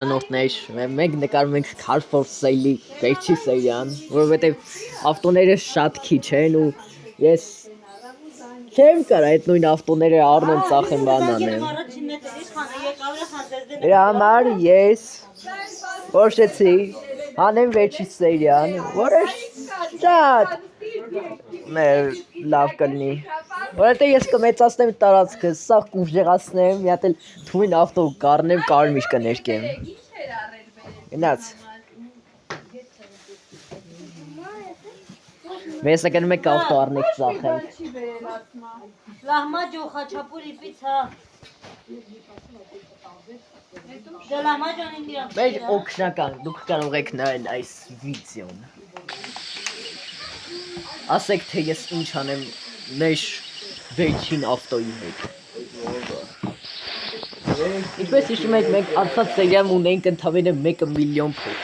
Նոթներ մենք նկարում ենք Car for Sale-ի վերջի սերիան, որովհետև ավտոները շատ քիչ են ու ես չեմ կարա այդ նույն ավտոները առնեմ ծախեմ բան անեմ։ Դրա համար ես որոշեցի անեմ վերջի սերիան, որը շատ լավ կլինի։ Որովհետև ես կմեծացնեմ տարածքը, սա կուժեղացնեմ, մի հատ էլ թույն ավտո կառնեմ, կարմիր կներկեմ։ Գնաց։ Mēs gândim că autornic ծախենք։ Լահմաջո խաչապուրի պիցա։ Դե լահմաջոն ինձ իրան։ Մեր օգնական, դուք կարող եք նայել այս վիդեոն։ Ասեք թե ես ինչ անեմ մեր վերջին ավտոյի հետ։ Ինչպես հիշում եք, մենք անցած սերիայում ունեինք ընդհանրապես 1 միլիոն փող։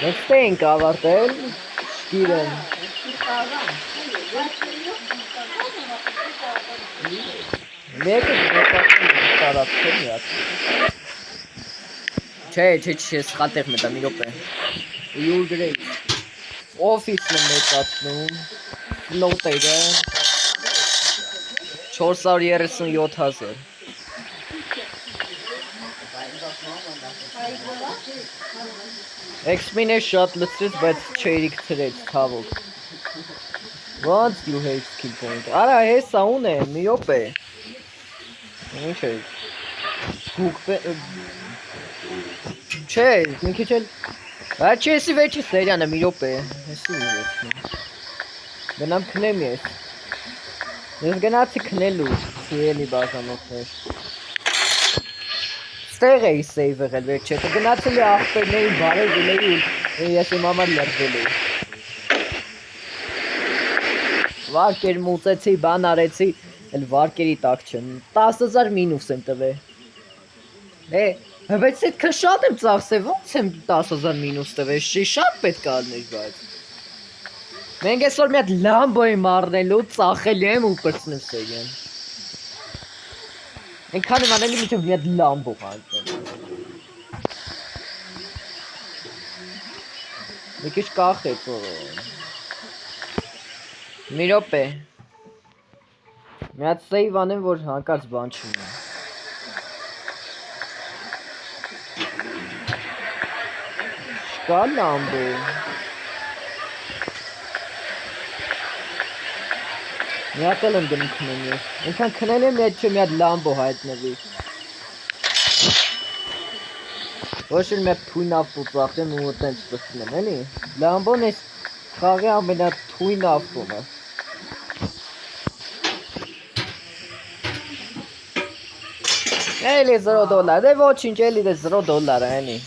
Մենք ստենք ավարտել, շկիրեն։ Մեկը տարածքով միած։ Չէ, սխալտեղ մտա մի րոպե։ You're great։ Օֆիսն եմ մեծացնում, նոտերը 437,000։ X-Men-ը շատ լցրեց, բայց չերիք թրեց, թավոք։ Once you hate skill point։ Արա, հեսա ուն է, մի րոպե։ Ինչ է։ Չէ, մի քիչ էլ Վերջի վերջի սերիան է, մի րոպե։ Հեսի մի վերջին։ Գնամ քնեմ ես։ Ես գնացի քնելու, սիրելի բաժանորդներ։ Ստեղ էի սեյվ եղել վերջի հետո, գնացել է աղբերների բարել էի ու ես իմ համար լրվել էի։ Վարկեր մուծեցի, բան արեցի, էլ վարկերի տակ չեմ, 10,000 մինուս եմ տվել։ Բայց այդքան շատ եմ ծախսել, ոնց եմ 10,000 մինուս տվել, շատ պետք է ալներ բայց։ Մենք այսօր մի հատ լամբո եմ առնելու, ծախելու եմ ու կրծնեմ սերիան։ Այնքան եմ անելու մինչև մի հատ լամբո հանձնեմ։ Մի քիչ կախեց մի րոպե։ Մի հատ սեյվ անեմ, որ հանկարծ բան չունի։ Չկա լամբո։ Մի հատ էլ եմ գնում քնեմ ես։ Այնքան քնել եմ, այդ չէ մի հատ լամբո հայտնվի։ Ոչ էլ մի հատ թույն ավտո ծախեմ ու տենց պստնեմ, էլի։ Լամբոն էս խաղի ամենաթույն ավտոն է։ Էլի $0, դե ոչինչ, էլի դե $0 էնի։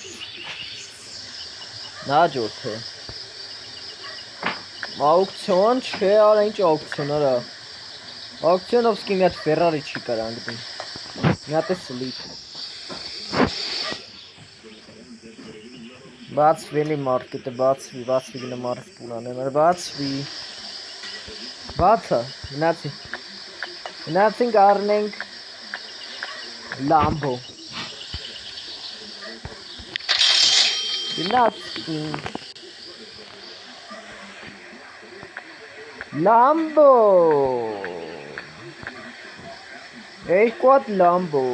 Նաջորդ է։ Աուկցիոն չէ, արա ինչ աուկցիոն արա։ Աուկցիոնով սկի մի հատ Ferrari չի կարա անգդի։ Մի հատ է սլիպ։ Բացվի էլի մարկետը, բացվի գնա մարդ պուրանեմ, բացվի։ Բացա, գնացինք առնենք Lambo. Gelatin. Lambo. Quad Lambo.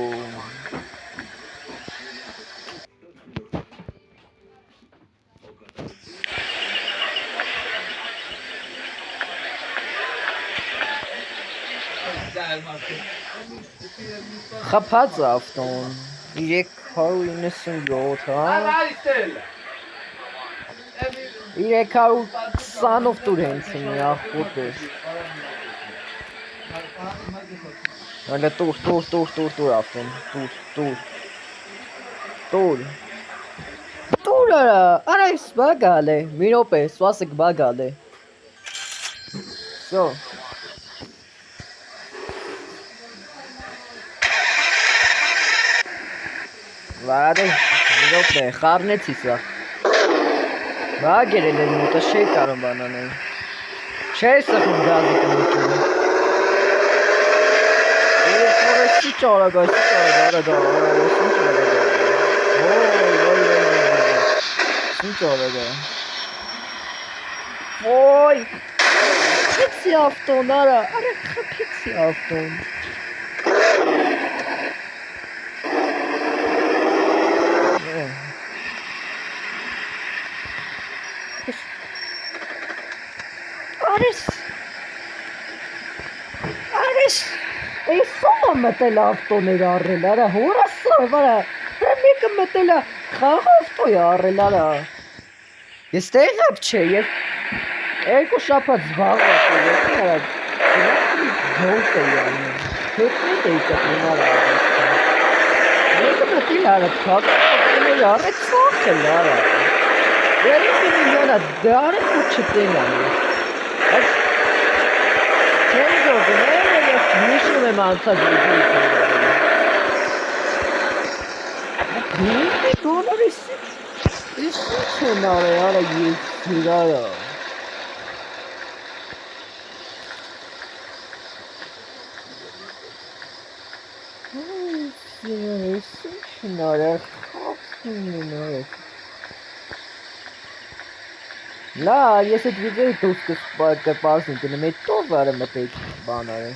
Խփած ավտոն 397 հա 320-ով տուր հենց մի աղբոտ է Հələ տուր ավտոն տուր արա ես բագալ է մի րոպե սվասեք բագալ է Սո Վարադե, իրոպ է, խարնեցի սա Բա գերել էր մոտը, չի կարում բան անել Չէ, սխում գազի կնոջում։ Սի ճարագա, Սի ճարագա։ Ոյ, խպիցի ավտոն, արա խպիցի ավտոն։ Արես, այս սովը մտել ավտոներ առել, արա, հորա սով, արա, մեկը մտել է խաղ ավտոյ առել, արա։ Ես տեղապ չէ, ես երկու շաբաթ զբաղված եմ, արա, գոհտ է յանում, հետմետ է իկտում, արա, մեկը մտել արա, խաղ ավտոներ առել, ծաղ էլ, արա, երեկ միլիոնա, դարը ու չտենան ես, չեն գողն եմ, ես նիշում եմ անցած վիդեոյի կորորը։ Դոլար ես չեն արը, արա ես հիրարա։ Ես չեն արը, խապսին արը։ Լա, ես այդ վիդեոյի դուս կպարսին կնեմ, այդ տով արը մտեիք բան արը։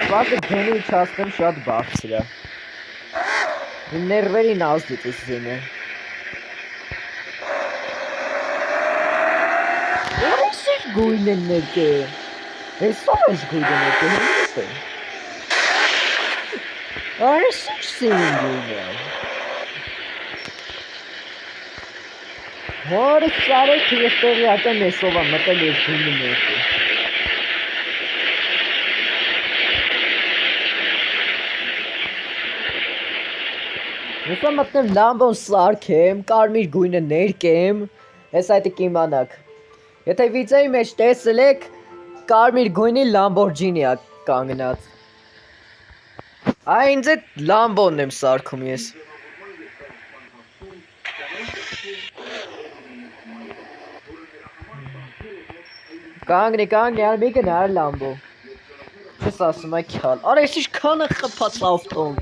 Սպասը գենի իչասկեմ շատ բաղցր է։ Իմ ներվերին ազդիտ ես զենը։ Որ ես իր գույն են ներկե։ Ես ով ես գույն են ներկե, հենց է։ Արես ինչ սենին գույն է։ Հորը սարեք ես տեղյակեմ ես ով է մտել ես գույնի ներկե։ Ես մտնեմ լամբոն սարքեմ, կարմիր գույնը ներկեմ, ես այդ կիմանաք։ Եթե վիդեոյի մեջ տեսել եք, կարմիր գույնի Լամբորջինի է կանգնած։ Այ ինձ այդ լամբոնն եմ սարքում ես։ Կանգնի, արա մի գնար լամբո։ Չես ասում այ քյալ։ Արա ես ինչ քանը խփած ավտոն,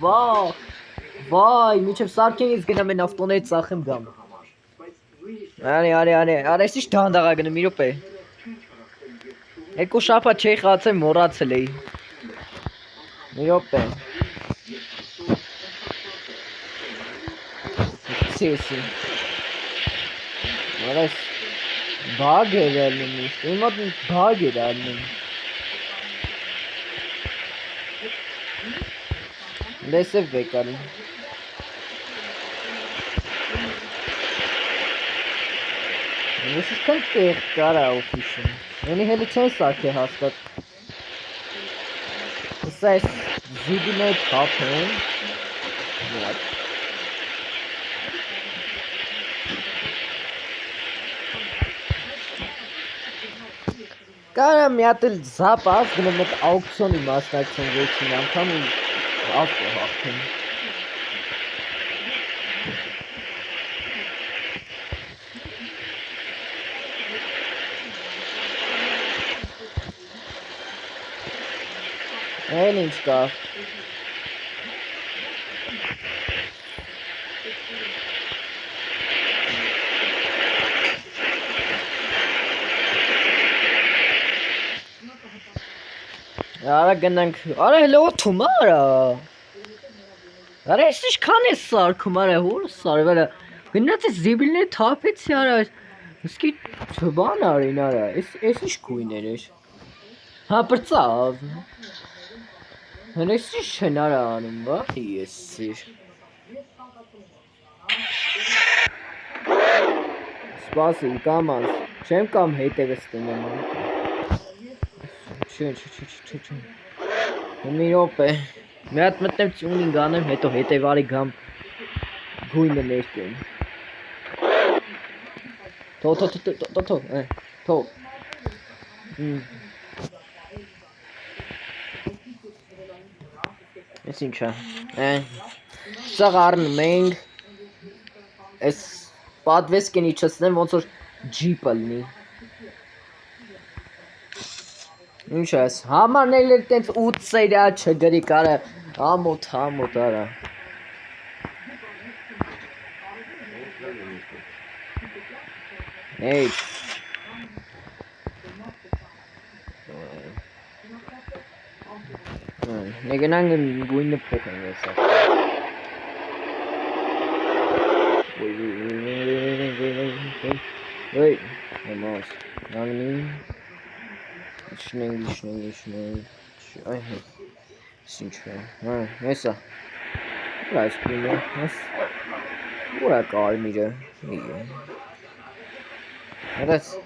վայ, մինչև սարքեն ես գնամ են ավտոների ծախեմ գամ։ Արա ես ինչ դանդաղա գնում, մի րոպե։ Երկու շաբաթ չէի խաղացել, մոռացել էի։ Մի րոպե։ Ցեսի։ Արա բագ էր ալնում իսկ, իմ մոտ բագ էր ալնում։ Լեսև վեկարին։ Ես իսկան տեղ կարա օֆիսում։ Ենի հելի չեն սարք է հաստատ։ Իսա ես զիդիներ թապ են։ Կարա մի հատ էլ զապաս գնեմ այդ աուկցիոնի մասնակցեմ վերջին անգամ ու ավտո հաղթեմ։ Էլ ինչ կա։ Արա գնանք, արա հելը օթում արա։ Արա ես ինչքան ես սարքում, արա հոր սարվելը։ Գնաց ես զիբիլներ թափեցի արա։ Իսկի չբան արին արա, ես ինչ գույներ էր։ Հա պրծավ։ Հենց ինչ չեն արա անում, բա ես սիր։ Սպասի, կամ անց, չեմ կամ հետևս տնեմ։ Չէ։ Մի րոպե։ Մի հատ մտնեմ տյունինգ անեմ, հետո հետևարի գամ գույնը ներկեմ։ Թող։ Ես ինչ է։ Սաղ առնում ենք։ Ես պատվես կենի չսնեմ ոնց որ ջիպը լինի։ Ինչ ես, համարնել էր տենց 8 սերա չգրի կարը, ամոթ արա։ Hey. Negenangen guine pekan yesa. Wait, vamos. Nani. Schnell. Ay. Sincho. Nessa. Price prima. Ora calmire. That's.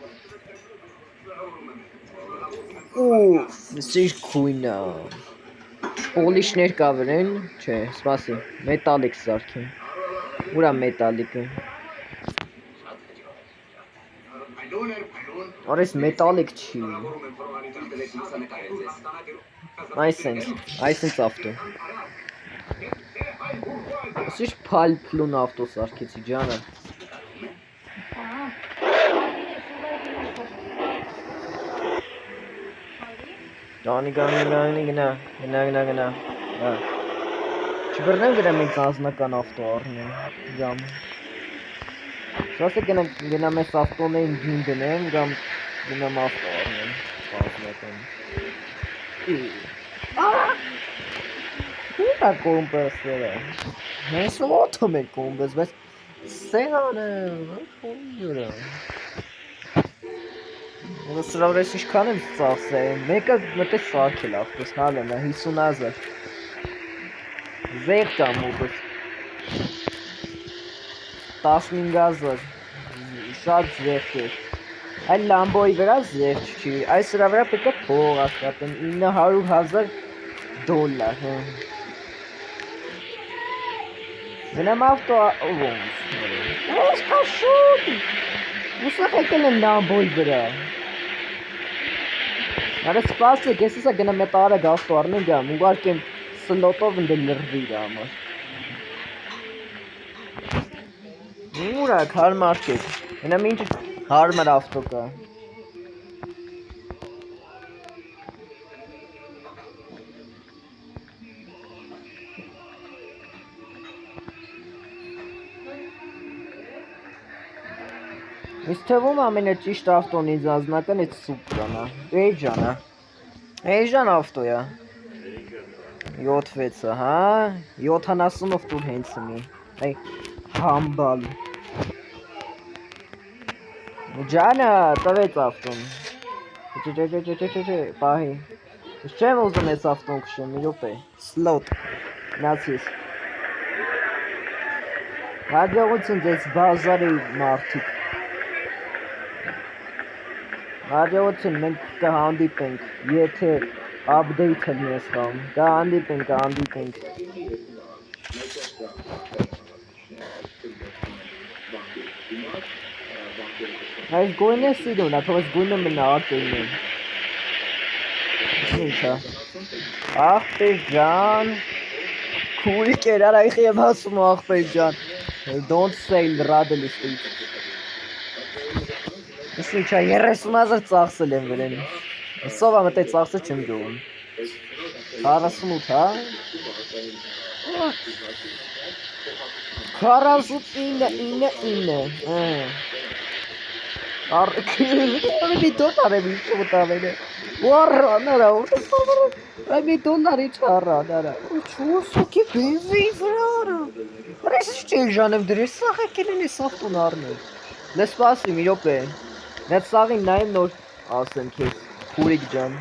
This is cool now. Polishներ կավրեն, չէ, սպասի, մետալիկ սարքին, ուրա մետալիկը, արես մետալիկ չի, այսենց ավտո, ասիշ պալպլուն ավտո սարքեցի ջանը, գնա, չբրնեմ գրեմ ինձ ազնական ավտո առնեմ, գամ, սասը գնամ ես ավտոնեին գին դնեմ, գամ գնամ ավտո առնեմ, ազնական, ուրա կոմպեսերը, հենց ոտում է կոմպես, բայց սեղանը, կոմպյուրը, Սրա վրա ինչքան եմ ծախսել, մեկը մտե սարքել ավտոս, հալենա 50,000 Զեղ կամ ուտս 15,000 շատ զեղ էր Այլ լամբոյի վրա զեղ չի, այս սրա վրա պետք է փող աշխատեն 900,000 դոլար Գնամ ավտո ոնց Ես կաշուտ Ուսախ եկել են լամբոյի վրա Արա սպասեք, ես իսա գնամ էտ արագ ավտո առնեմ գամ, ուղարկեմ սլոտով ընդ լրվի իր համար Ուրակ, հարմար կետ, գնամ ինչ հարմար ավտո կա Իս թվում ամենաճիշտ ավտոն ինձ ազնական էտ Սուպրանա, Էյժան ավտոյա 7-6-ը, հա, 70-ով տուր հենց մի, այ, համբալ Ջանա, տվեց ավտոն պահի Ես չեմ ուզում ես ավտոն կշեմ, մի րոպե, սլոտ, նացիս Հաջողություն ձեզ բազարի մարդիկ Հաջողություն մենք կհանդիպենք, եթե update-ը ես խաղում, կհանդիպենք Այս գույնը սիրուն, աթով այս գույնը մնա ակելն Ինչա Աղպեր ջան Քուրիկ էր, արայխի եմ հասում աղպեր ջան Don't say ռադել իստիք Ես ինչա 30,000 ծախսել եմ վրեն Սով ամետ այդ ծախսը չեմ գողում 48, հա 49 Մի դոլար եմ ինչ ուտավեն է Ուառա, նարա, մի դոլարի չառա, նարա Չուսոքի բենզին վրարա Ռես չէ ժանեմ դրես, սաղ եկել են ես ավտուն առնել Դե սպասի, մի րոպե Նետ սաղին նայեմ նոր ասեմ քեզ, քուրիկ ջան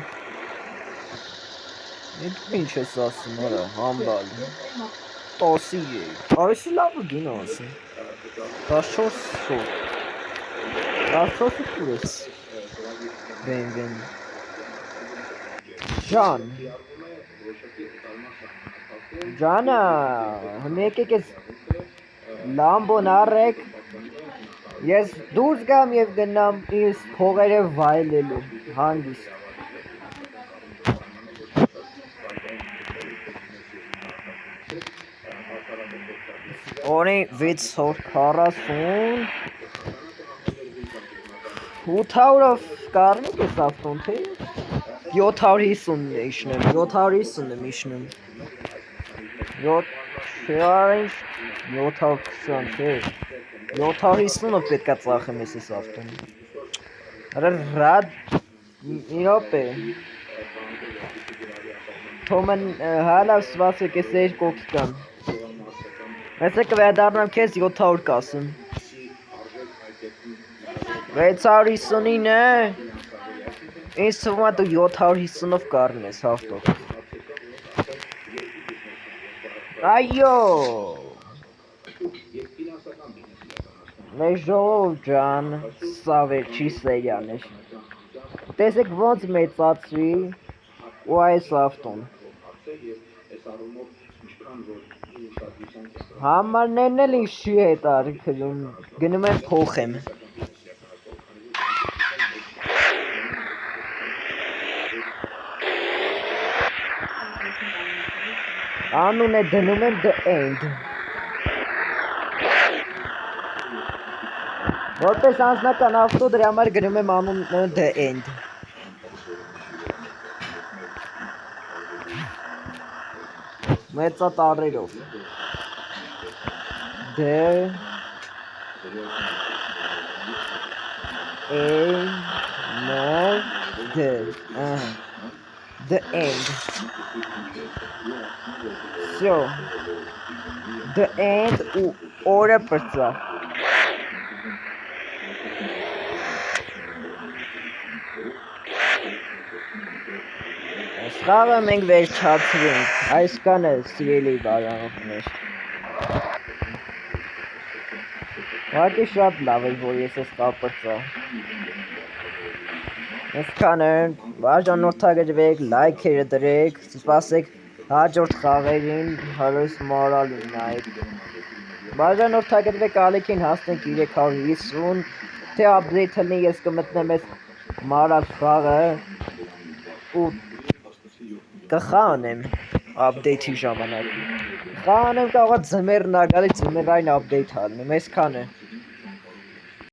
Դու ինչ ես ասում, արա, համբալ Տոսի է, արեսի լավը գին ասեմ 14 շոտ 14-ը կուր ես Բեն Ջան Ջանա, մեկ եկես լամբոն առեք Ես դուրս գամ և գնամ ինձ փողերը վայելելու, հանգիստ Օրի 640 800-ով կարմիր է ավտոն, թե 750 է իշնում, 750 եմ իշնում 720 չէ 750-ով պետք է ծախեմ ես ավտոն ռադ իրոպ է թոմեն հալավ սվասեք ես երկու կան Ես կվերադառնամ քեզ 700 կասեմ 659 է Ինձ թվում է դու 750-ով կառնես ավտո Այո Մեր ժողով ջան սա վերջի սերիան էր Տեսեք ոնց մեծացվի ու այս ավտոն Համարներն էլ ինձ չի հետաքրքրում գնում եմ փոխեմ Անուն է դնում եմ The End Որպես անձնական ավտո դրա համար գնում եմ անունը The End Մեծատառերով The The End Всё The End ու օրը պրծա Խաղը մենք վերջացրինք, այսքան է սիրելի բարանոքներ Ուղղակի շատ լավ էր, որ ես ես խաղ պրծա Այսքան է, բաժանորդագրվեք, լայքերը դրեք, սպասեք հաջորդ խաղերին հարուս մորալ ունայք Բաժանորդագրվեք ալիքին հասնենք 350 Թե update հլնի ես կմտնեմ ես մարալ խաղը ու կխանեմ update-ի ժամանակ Խանեմ կարող ձմեռն ագալի ձմեռային update հալնեմ, այսքան է